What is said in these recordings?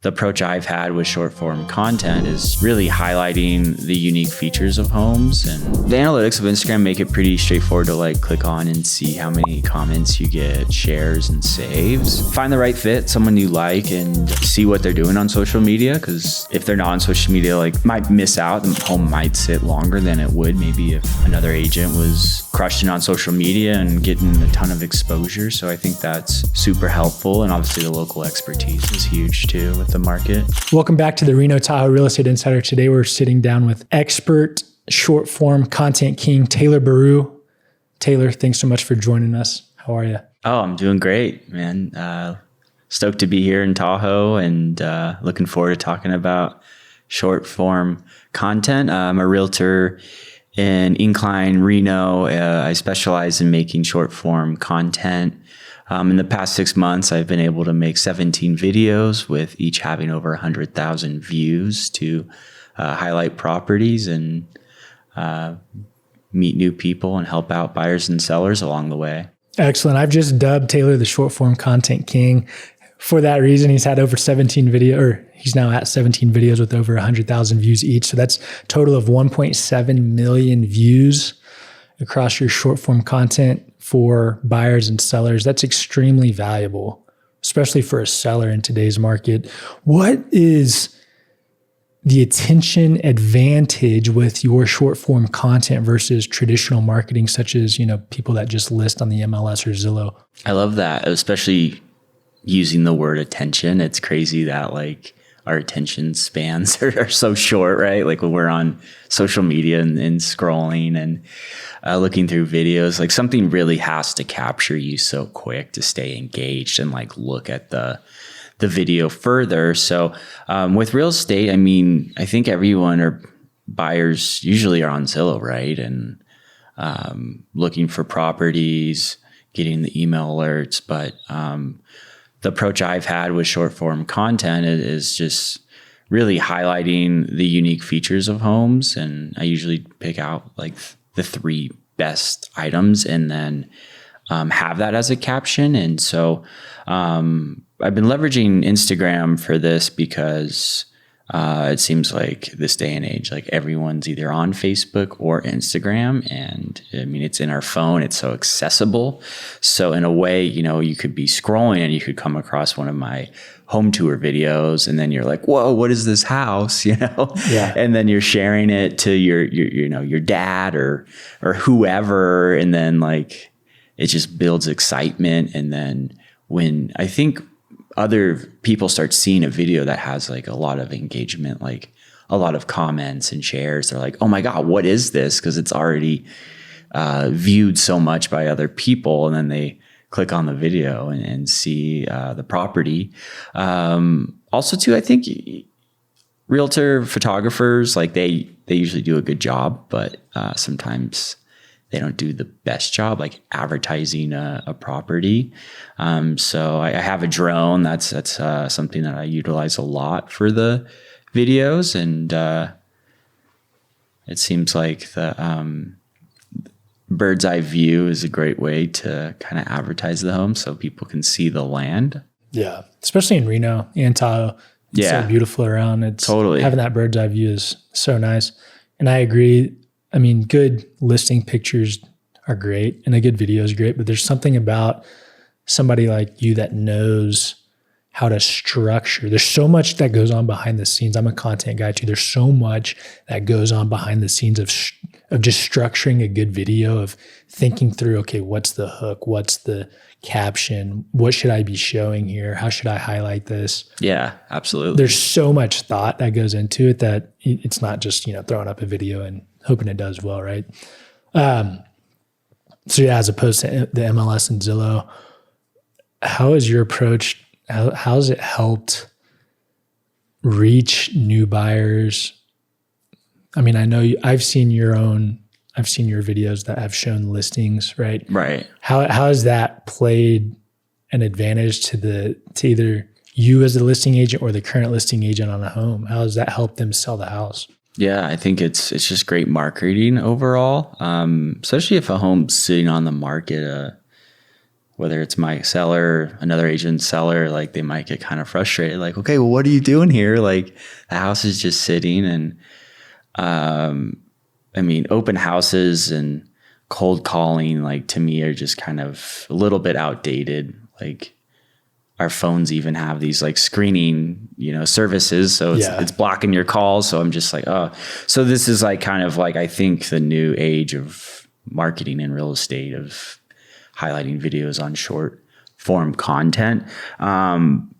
The approach I've had with short form content is really highlighting the unique features of homes, and the analytics of Instagram make it pretty straightforward to like click on and see how many comments you get, shares and saves. Find the right fit, someone you like, and see what they're doing on social media, because if they're not on social media, like might miss out. The home might sit longer than it would maybe if another agent was crushing on social media and getting a ton of exposure. So I think that's super helpful, and obviously the local expertise is huge too with the market. Welcome back to the Reno-Tahoe Real Estate Insider. Today we're sitting down with expert short form content king, Taylor Baruh. Taylor, thanks so much for joining us. How are you? Oh, I'm doing great, man. Stoked to be here in Tahoe, and looking forward to talking about short form content. I'm a realtor in Incline, Reno. I specialize in making short form content. In the past 6 months, I've been able to make 17 videos with each having over 100,000 views to highlight properties and meet new people and help out buyers and sellers along the way. Excellent. I've just dubbed Taylor the short form content king. For that reason, he's had over 17 videos, or he's now at 17 videos with over 100,000 views each. So that's a total of 1.7 million views across your short form content for buyers and sellers. That's extremely valuable, especially for a seller in today's market. What is the attention advantage with your short form content versus traditional marketing, such as, people that just list on the MLS or Zillow? I love that, especially using the word attention. It's crazy that like our attention spans are so short, right? Like when we're on social media and scrolling and looking through videos, like something really has to capture you so quick to stay engaged and like look at the video further. So with real estate, I mean, I think everyone or buyers usually are on Zillow, right? And looking for properties, getting the email alerts, but the approach I've had with short form content is just really highlighting the unique features of homes. And I usually pick out like the 3 best items and then have that as a caption. And so I've been leveraging Instagram for this because it seems like this day and age, like everyone's either on Facebook or Instagram. And I mean, it's in our phone. It's so accessible. So in a way, you could be scrolling and you could come across one of my home tour videos, and then you're like, whoa, what is this house? Yeah. And then you're sharing it to your dad or whoever. And then like, it just builds excitement. And then when I think other people start seeing a video that has like a lot of engagement, like a lot of comments and shares, they're like, oh my God, what is this? Because it's already viewed so much by other people. And then they click on the video and see the property. Also too, I think realtor photographers, like they usually do a good job, but sometimes they don't do the best job, like advertising a property. So I have a drone. That's something that I utilize a lot for the videos. And it seems like the bird's eye view is a great way to kind of advertise the home so people can see the land. Yeah, especially in Reno and Tahoe. It's so beautiful around. It's totally having that bird's eye view is so nice. And I agree. I mean, good listing pictures are great and a good video is great, but there's something about somebody like you that knows how to structure. There's so much that goes on behind the scenes. I'm a content guy too. There's so much that goes on behind the scenes of just structuring a good video, of thinking through, okay, what's the hook? What's the caption? What should I be showing here? How should I highlight this? Yeah, absolutely. There's so much thought that goes into it that it's not just, throwing up a video and hoping it does well, right? So yeah, as opposed to the MLS and Zillow, how is your approach? How's it helped reach new buyers? I mean, I know I've seen your videos that have shown listings, right? Right. How has that played an advantage to either you as the listing agent or the current listing agent on a home? How has that helped them sell the house? Yeah, I think it's just great marketing overall, especially if a home's sitting on the market whether it's my seller, another agent's seller, like they might get kind of frustrated. Like, okay, well, what are you doing here? Like the house is just sitting. And I mean, open houses and cold calling, like to me are just kind of a little bit outdated. Like our phones even have these like screening, services. So it's blocking your calls. So I'm just like, oh, so this is like kind of like, I think the new age of marketing in real estate, of highlighting videos on short form content. And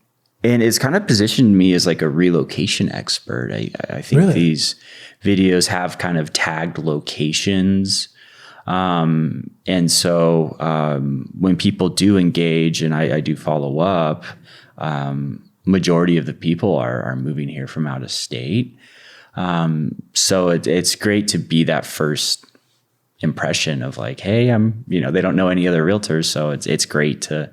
it's kind of positioned me as like a relocation expert. I think these videos have kind of tagged locations. And so when people do engage, and I do follow up, majority of the people are moving here from out of state. So it's great to be that first impression of like, hey, they don't know any other realtors. So it's great to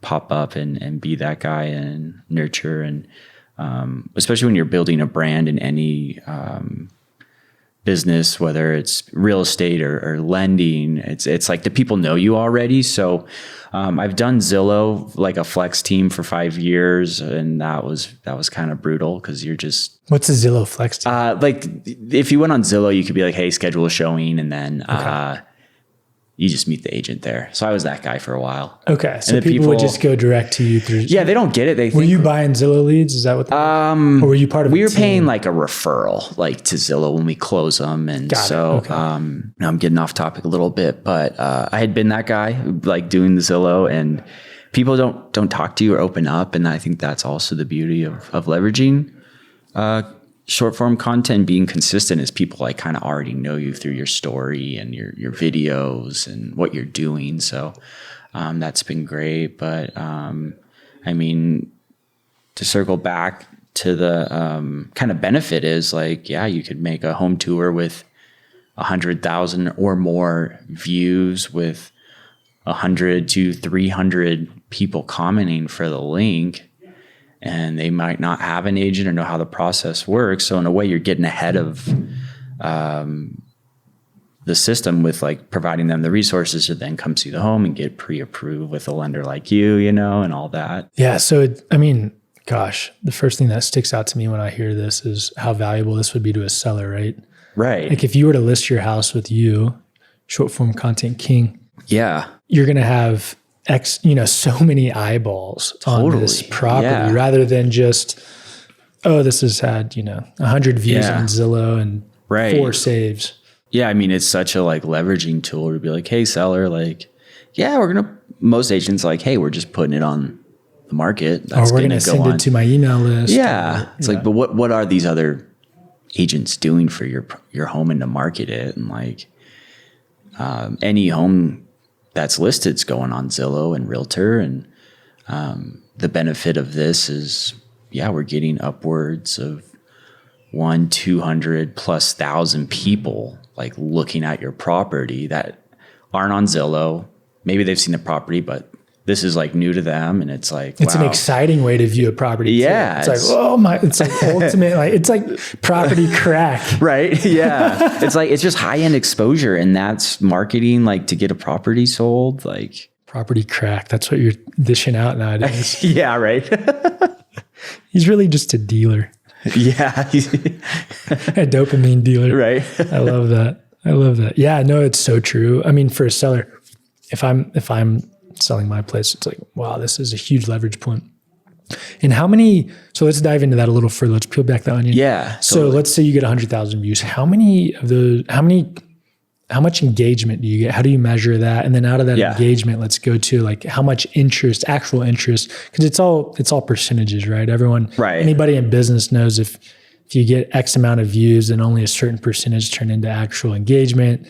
pop up and be that guy and nurture. And especially when you're building a brand in any business, whether it's real estate or lending, it's like the people know you already. So I've done Zillow, like a flex team for 5 years, and that was kind of brutal because you're just... What's a Zillow flex team? Like if you went on Zillow, you could be like, hey, schedule a showing, and then you just meet the agent there. So I was that guy for a while. Okay. So people would just go direct to you through... Yeah, they don't get it. Were you buying Zillow leads? Is that what... or were you part of... We were paying like a referral, like to Zillow when we close them. And I'm getting off topic a little bit, but I had been that guy like doing the Zillow, and people don't talk to you or open up. And I think that's also the beauty of leveraging short form content, being consistent, is people like kind of already know you through your story and your videos and what you're doing. So that's been great. But I mean, to circle back to the kind of benefit is like, yeah, you could make a home tour with 100,000 or more views with 100 to 300 people commenting for the link. And they might not have an agent or know how the process works. So in a way, you're getting ahead of the system with like providing them the resources to then come see the home and get pre-approved with a lender like you, and all that. Yeah. So, gosh, the first thing that sticks out to me when I hear this is how valuable this would be to a seller, right? Right. Like if you were to list your house with you, short form content king. Yeah. You're going to have so many eyeballs on this property rather than just, this has had, 100 views on Zillow and 4 saves. Yeah. I mean, it's such a like leveraging tool to be like, hey, seller, like, yeah, most agents like, hey, we're just putting it on the market. That's we're going to send it to my email list. Yeah. It's like, but what are these other agents doing for your home and to market it? And like, any home that's listed is going on Zillow and Realtor. And the benefit of this is, we're getting upwards of 200,000+ people like looking at your property that aren't on Zillow. Maybe they've seen the property, but this is like new to them. And it's like, it's an exciting way to view a property. Yeah. Too. It's like, it's like ultimate, like it's like property crack. Right. Yeah. It's like, it's just high-end exposure, and that's marketing, like to get a property sold, like property crack. That's what you're dishing out nowadays. Yeah. Right. He's really just a dealer. Yeah. A dopamine dealer. Right. I love that. Yeah, no, it's so true. I mean, for a seller, if I'm selling my place, it's like, wow, this is a huge leverage point. And so let's dive into that a little further. Let's peel back the onion. Yeah. So totally. Let's say you get 100,000 views. How much engagement do you get? How do you measure that? And then out of that engagement, let's go to like how much actual interest, because it's all percentages, right? Anybody in business knows if you get X amount of views, then only a certain percentage turn into actual engagement.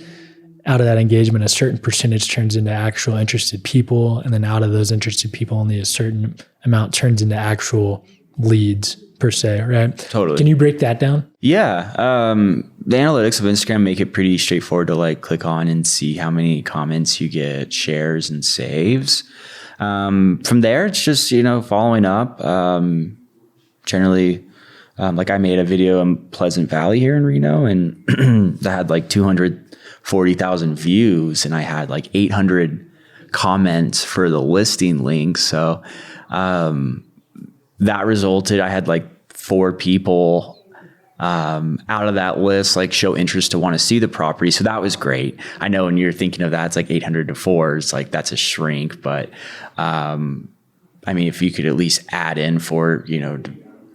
Out of that engagement, a certain percentage turns into actual interested people. And then out of those interested people, only a certain amount turns into actual leads per se, right? Totally. Can you break that down? Yeah. The analytics of Instagram make it pretty straightforward to like click on and see how many comments you get, shares and saves. From there, it's just, following up. Generally, like I made a video in Pleasant Valley here in Reno, and that had like 240,000 views, and I had like 800 comments for the listing link. So that resulted, I had like 4 people out of that list, like show interest to want to see the property. So that was great. I know when you're thinking of that, it's like 800 to 4, it's like, that's a shrink. But, I mean, if you could at least add in for,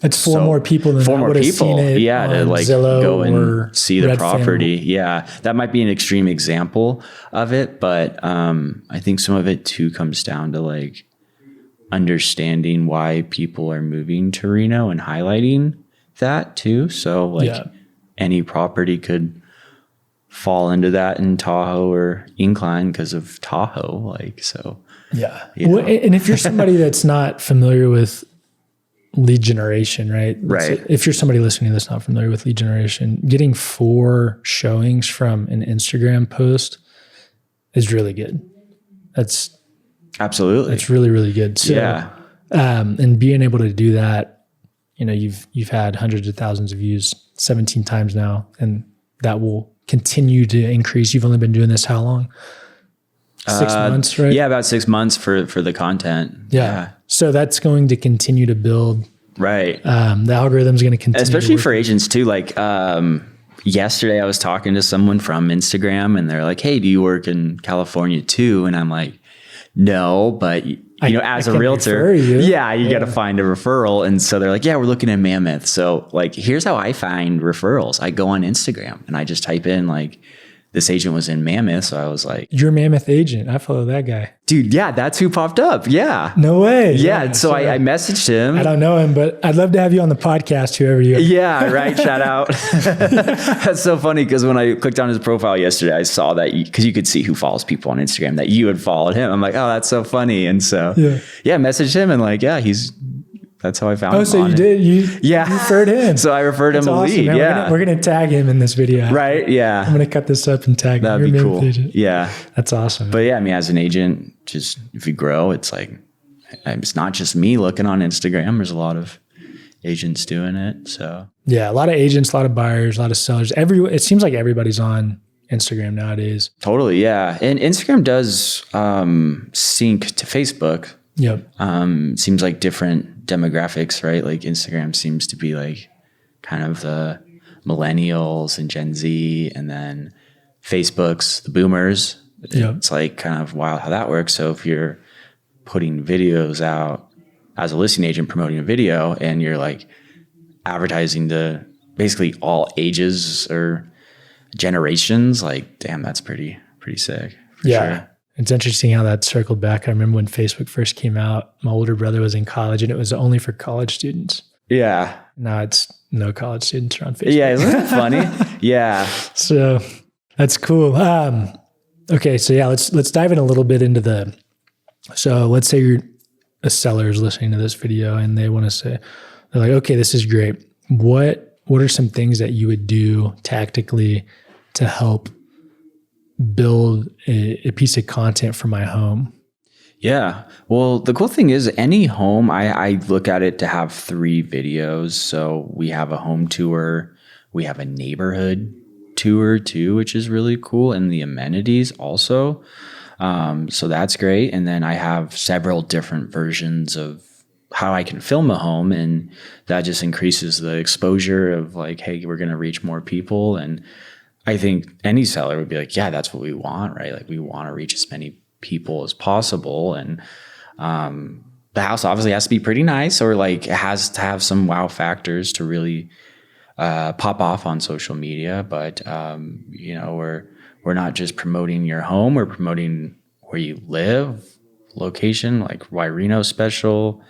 it's 4 more people than 4 more people. Seen it to like Zillow go and see the property. Family. Yeah. That might be an extreme example of it, but, I think some of it too comes down to like understanding why people are moving to Reno and highlighting that too. So like any property could fall into that in Tahoe or Incline because of Tahoe. Like, so. Yeah. Well, and if you're somebody that's not familiar with lead generation, right? Right. If you're somebody listening that's not familiar with lead generation, getting 4 showings from an Instagram post is really good. That's absolutely. It's really, really good. So, and being able to do that, you've had hundreds of thousands of views 17 times now, and that will continue to increase. You've only been doing this how long? 6 months, right? Yeah, about 6 months for the content. Yeah. So that's going to continue to build. Right. The algorithm's going to continue. Especially for agents too. Like yesterday I was talking to someone from Instagram and they're like, hey, do you work in California too? And I'm like, no, but as a realtor, you got to find a referral. And so they're like, yeah, we're looking at Mammoth. So like, here's how I find referrals. I go on Instagram and I just type in like, this agent was in Mammoth. So I was like, you're a Mammoth agent. I follow that guy. Dude, yeah, that's who popped up. Yeah. No way. Yeah. So I messaged him. I don't know him, but I'd love to have you on the podcast, whoever you are. Yeah, right. Shout out. That's so funny because when I clicked on his profile yesterday, I saw that because you could see who follows people on Instagram, that you had followed him. I'm like, oh, that's so funny. And so, I messaged him and like, that's how I found him. Oh, so you did? You referred him. So I referred him a lead. Man. Yeah. We're going to tag him in this video. Right. Yeah. I'm going to cut this up and tag him. That'd be cool. Agent. Yeah. That's awesome. But yeah, I mean, as an agent, just if you grow, it's like, it's not just me looking on Instagram. There's a lot of agents doing it. So yeah, a lot of agents, a lot of buyers, a lot of sellers. It seems like everybody's on Instagram nowadays. Totally. Yeah. And Instagram does sync to Facebook. Yep. Seems like different demographics, right? Like Instagram seems to be like kind of the millennials and Gen Z, and then Facebook's the boomers. Yep. It's like kind of wild how that works. So if you're putting videos out as a listing agent promoting a video and you're like advertising to basically all ages or generations, like, damn, that's pretty sick. For sure. It's interesting how that circled back. I remember when Facebook first came out, my older brother was in college and it was only for college students. Yeah. Now it's no college students are on Facebook. Yeah. Isn't that funny? Yeah. So that's cool. Okay. So yeah, let's dive in a little bit into so let's say you're a seller is listening to this video and they want to say, they're like, okay, this is great. What are some things that you would do tactically to help build a piece of content for my home? Yeah. Well, the cool thing is any home, I look at it to have 3 videos. So we have a home tour, we have a neighborhood tour too, which is really cool. And the amenities also. So that's great. And then I have several different versions of how I can film a home. And that just increases the exposure of like, hey, we're going to reach more people. And I think any seller would be like, yeah, that's what we want, right? Like we want to reach as many people as possible. And the house obviously has to be pretty nice, or like it has to have some wow factors to really pop off on social media. But, we're not just promoting your home, we're promoting where you live, location, like why Reno special.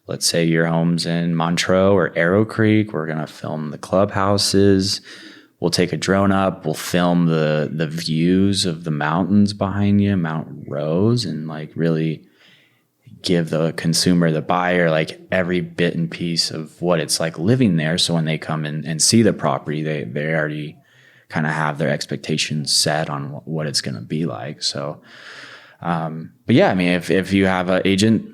Let's say your home's in Montreux or Arrow Creek. We're going to film the clubhouses. We'll take a drone up. We'll film the views of the mountains behind you, Mount Rose, and like really give the consumer, the buyer, like every bit and piece of what it's like living there. So when they come in and see the property, they already kind of have their expectations set on what it's going to be like. So, but yeah, I mean, if you have an agent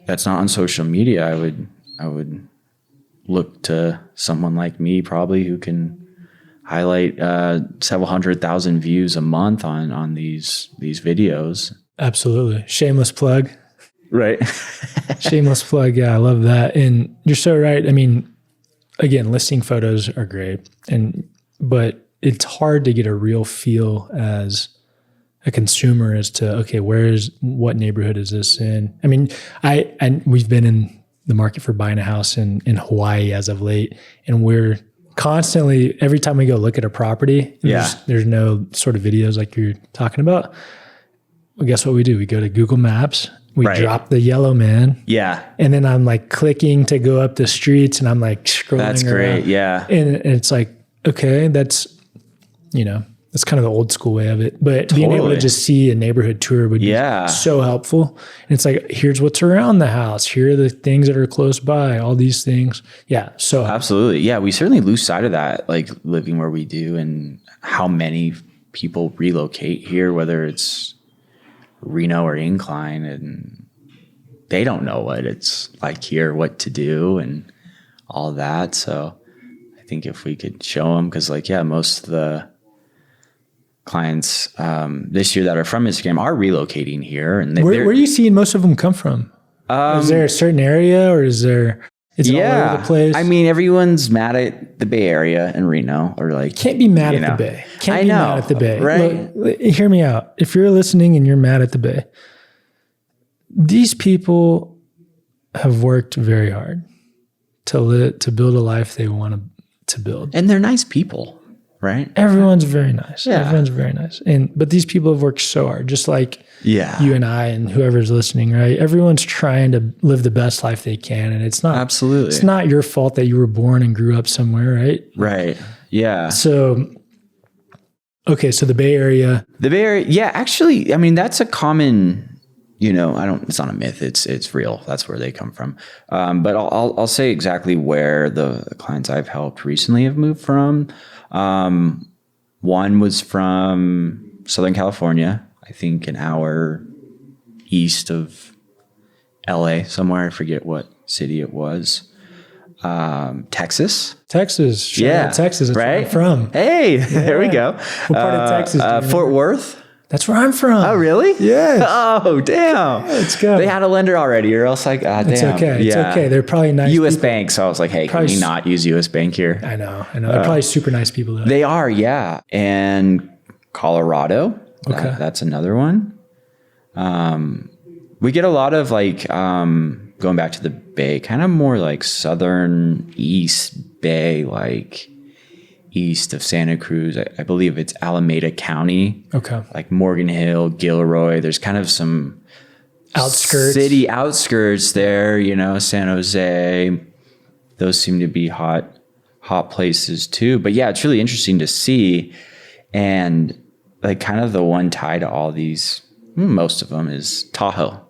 that's not on social media, I would look to someone like me probably who can highlight several 100,000 views a month on these videos. Absolutely. Shameless plug. Right. Shameless plug. Yeah, I love that. And you're so right. I mean, again, listing photos are great, but it's hard to get a real feel as a consumer as to, okay, what neighborhood is this in? I mean, we've been in the market for buying a house in Hawaii as of late, and we're constantly, every time we go look at a property, there's no sort of videos like you're talking about. Well, guess what we do? We go to Google Maps. We drop the yellow man. Yeah. And then I'm like clicking to go up the streets, and I'm like scrolling. That's great. Around. Yeah. And it's like, okay, that's kind of the old school way of it. But being able to just see a neighborhood tour would be so helpful. And it's like, here's what's around the house. Here are the things that are close by, all these things. Yeah. So absolutely. Yeah. We certainly lose sight of that, like living where we do and how many people relocate here, whether it's Reno or Incline, and they don't know what it's like here, what to do and all that. So I think if we could show them, because most of the clients this year that are from Instagram are relocating here. And where are you seeing most of them come from? Is there a certain area, or is it all over the place? I mean, everyone's mad at the Bay Area and Reno, or can't be mad at the Bay. Can't be mad at the Bay. Right? Look, hear me out. If you're listening and you're mad at the Bay, these people have worked very hard to build a life they want to build, and they're nice people. Right. Everyone's very nice. Yeah. Everyone's very nice. But these people have worked so hard, just like you and I and whoever's listening, right? Everyone's trying to live the best life they can. And it's not it's not your fault that you were born and grew up somewhere, right? Right. Yeah. So so the Bay Area. Yeah, actually, I mean, that's a common, it's not a myth. It's real. That's where they come from. But I'll say exactly where the clients I've helped recently have moved from. One was from Southern California, I think an hour east of LA somewhere. I forget what city it was. Texas. Texas. Texas. That's right? where I'm from. Hey, there we go. What part of Texas? Fort Worth. That's where I'm from. Oh, really? Yes. Oh, damn. Yeah, let's go. They had a lender already, or else damn. It's okay. It's okay. They're probably nice U.S. people. Bank. So I was like, hey, can we not use U.S. Bank here? I know. They're probably super nice people, though. They are, yeah. And Colorado. Okay. That's another one. We get a lot of going back to the Bay, kind of more like southern East Bay, like east of Santa Cruz. I believe it's Alameda County. Okay. Like Morgan Hill, Gilroy. There's kind of some city outskirts there, San Jose. Those seem to be hot places too. But yeah, it's really interesting to see. And kind of the one tie to all these, most of them, is Tahoe.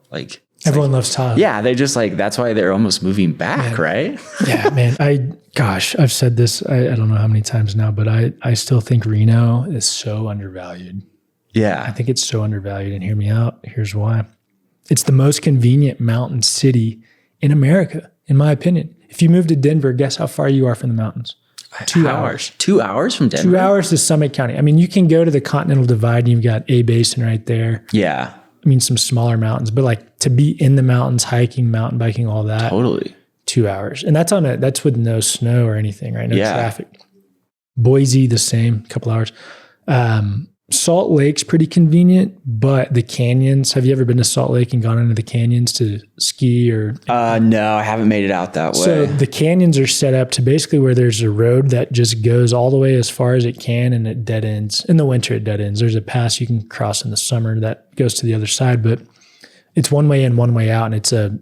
Everyone loves Tahoe. Yeah, they just that's why they're almost moving back, right? Yeah, man. I've said this, I don't know how many times now, but I still think Reno is so undervalued. Yeah. I think it's so undervalued, and hear me out. Here's why. It's the most convenient mountain city in America, in my opinion. If you move to Denver, guess how far you are from the mountains? 2 hours. 2 hours from Denver? 2 hours to Summit County. I mean, you can go to the Continental Divide and you've got A Basin right there. Yeah. I mean, some smaller mountains, but to be in the mountains, hiking, mountain biking, all that. Totally. 2 hours. And that's with no snow or anything, right? No traffic. Boise, the same, couple hours. Salt Lake's pretty convenient, but the canyons, have you ever been to Salt Lake and gone into the canyons to ski or? No, I haven't made it out that way. So the canyons are set up to basically where there's a road that just goes all the way as far as it can, and it dead ends. In the winter, it dead ends. There's a pass you can cross in the summer that goes to the other side, but it's one way in, one way out, and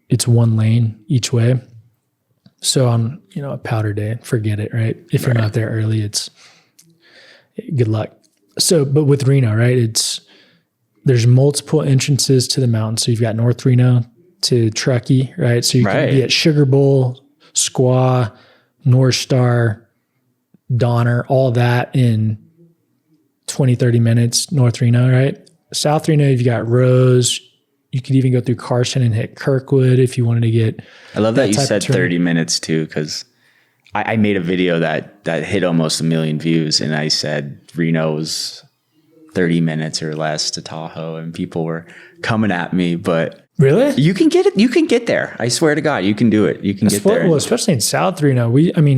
it's one lane each way. So on, a powder day, forget it, right? If you're not there early, it's good luck. So, but with Reno, right, there's multiple entrances to the mountain. So you've got North Reno to Truckee, right? So you can be at Sugar Bowl, Squaw, Northstar, Donner, all that in 20, 30 minutes, North Reno, right? South Reno, you've got Rose. You could even go through Carson and hit Kirkwood if you wanted to get. I love that you said 30 minutes too, because I made a video that hit almost 1 million views, and I said Reno was 30 minutes or less to Tahoe, and people were coming at me, but really, you can get it. You can get there. I swear to God, you can do it. You can get there. Well, especially in South Reno.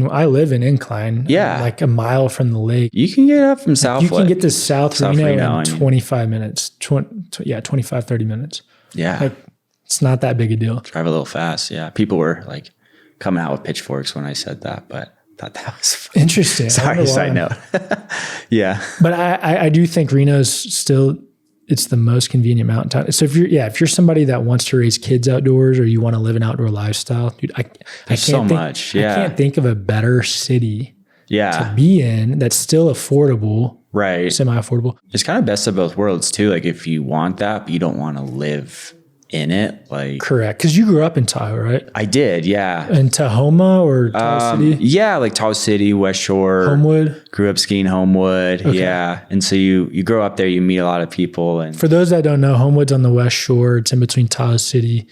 I live in Incline. Yeah. Like a mile from the lake. You can get up from South. You can get to South Reno in 25 minutes. 25, 30 minutes. Yeah. Like, it's not that big a deal. Drive a little fast. Yeah. People were like coming out with pitchforks when I said that, but thought that was funny. Interesting. Sorry, side note. Yeah. But I do think Reno's still, it's the most convenient mountain town. So if you're somebody that wants to raise kids outdoors or you want to live an outdoor lifestyle, dude, I can't think of a better city to be in that's still affordable. Right. Semi-affordable. It's kind of best of both worlds too. Like if you want that, but you don't want to live in it, like correct, because you grew up in Tahoe, right? I did, yeah. In Tahoma or Tahoe City? Yeah, like Tahoe City, West Shore. Homewood? Grew up skiing Homewood, okay. Yeah. And so you grow up there, you meet a lot of people. And for those that don't know, Homewood's on the West Shore. It's in between Tahoe City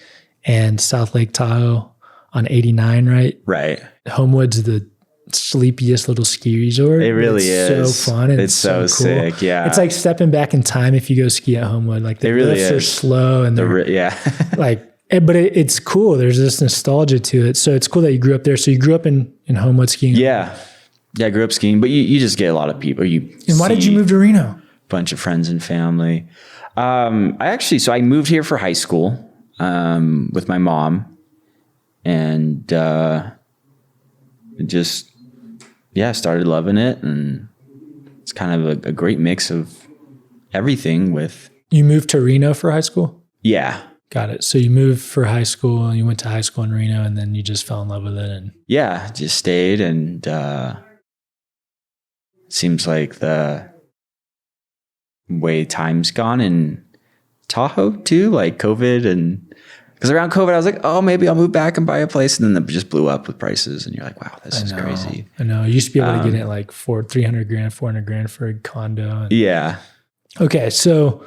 and South Lake Tahoe on 89, right? Right. Homewood's the sleepiest little ski resort. It really is so fun. And it's so cool. Sick. Yeah. It's like stepping back in time if you go ski at Homewood. Like the lifts are slow and they're like, but it's cool. There's this nostalgia to it. So it's cool that you grew up there. So you grew up in Homewood skiing. Yeah. Yeah. I grew up skiing, but you just get a lot of people. And why did you move to Reno? Bunch of friends and family. I moved here for high school, with my mom and, started loving it, and it's kind of a great mix of everything with... You moved to Reno for high school? Yeah. Got it. So you moved for high school, and you went to high school in Reno, and then you just fell in love with it. And yeah, just stayed, and seems like the way time's gone in Tahoe too, like COVID, and because around COVID, I was like, oh, maybe I'll move back and buy a place. And then it just blew up with prices. And you're like, wow, this is crazy. I know. You used to be able to get it like $300,000, $400,000 for a condo. Yeah. Okay. So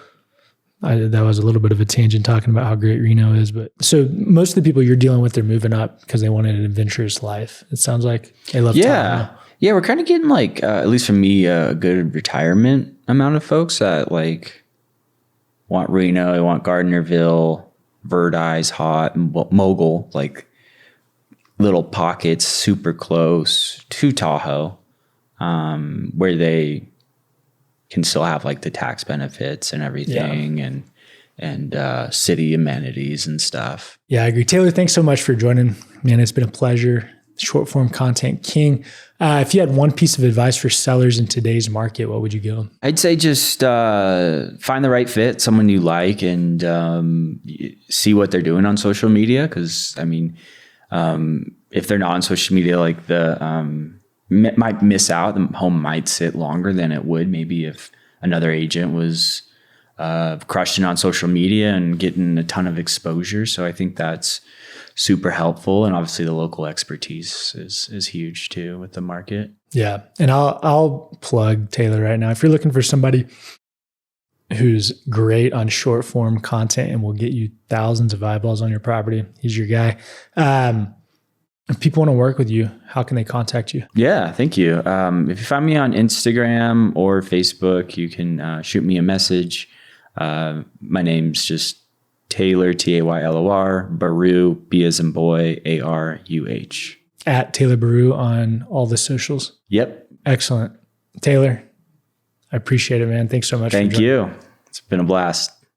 that was a little bit of a tangent talking about how great Reno is. But so most of the people you're dealing with, they're moving up because they wanted an adventurous life. It sounds like they love Tahoe. Yeah. We're kind of getting like, at least for me, a good retirement amount of folks that like want Reno. They want Gardnerville, Verdi's, Hot, Mogul, like little pockets super close to Tahoe, where they can still have like the tax benefits and everything, and city amenities and stuff. Yeah, I agree. Taylor, thanks so much for joining. Man, it's been a pleasure. Short form content king. If you had one piece of advice for sellers in today's market, what would you give them? I'd say just find the right fit, someone you like, and see what they're doing on social media. Because I mean, if they're not on social media, like might miss out. The home might sit longer than it would maybe if another agent was crushing on social media and getting a ton of exposure. So I think that's super helpful. And obviously the local expertise is huge too with the market. Yeah. And I'll plug Taylor right now. If you're looking for somebody who's great on short form content and will get you thousands of eyeballs on your property, he's your guy. If people want to work with you, how can they contact you? Yeah, thank you. If you find me on Instagram or Facebook, you can shoot me a message. My name's just Taylor, Taylor, Baruh, B as in boy, Aruh. At Taylor Baruh on all the socials. Yep. Excellent. Taylor, I appreciate it, man. Thanks so much. Thank you. It's been a blast.